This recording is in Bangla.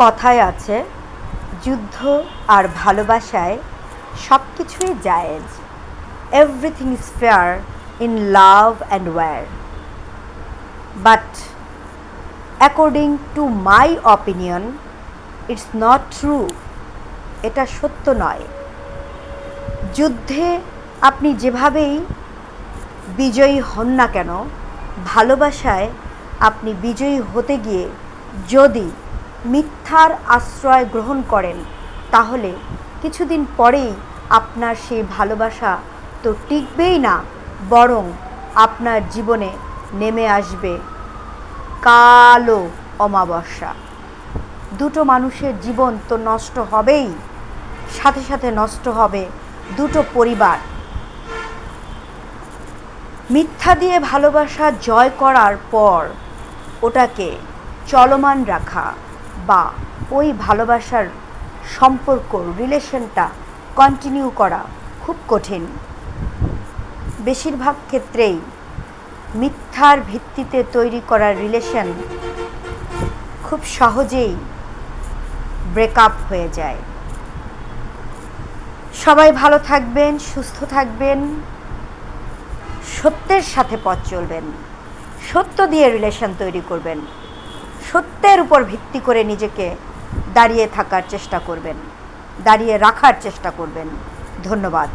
কথায় আছে, যুদ্ধ আর ভালোবাসায় সব কিছুই জায়েজ। Everything is fair in love and war. But according to my opinion, it's not true. এটা সত্য নয়। যুদ্ধে আপনি যেভাবেই বিজয়ী হন না কেন, ভালোবাসায় আপনি বিজয়ী হতে গিয়ে যদি মিথ্যার আশ্রয় গ্রহণ করেন, তাহলে কিছুদিন পরেই আপনার সেই ভালোবাসা তো টিকবেই না, বরং আপনার জীবনে নেমে আসবে কালো অমাবস্যা। দুটো মানুষের জীবন তো নষ্ট হবেই, সাথে সাথে নষ্ট হবে দুটো পরিবার। মিথ্যা দিয়ে ভালোবাসা জয় করার পর ওটাকে চলমান রাখা বা ওই ভালোবাসার সম্পর্ক, রিলেশনটা কন্টিনিউ করা খুব কঠিন। বেশিরভাগ ক্ষেত্রেই মিথ্যার ভিত্তিতে তৈরি করা রিলেশন খুব সহজেই ব্রেকআপ হয়ে যায়। সবাই ভালো থাকবেন, সুস্থ থাকবেন, সত্যের সাথে পথ চলবেন, সত্য দিয়ে রিলেশন তৈরি করবেন, সত্যের উপর ভিত্তি করে নিজেকে দাঁড়িয়ে থাকার চেষ্টা করবেন, দাঁড়িয়ে রাখার চেষ্টা করবেন। ধন্যবাদ।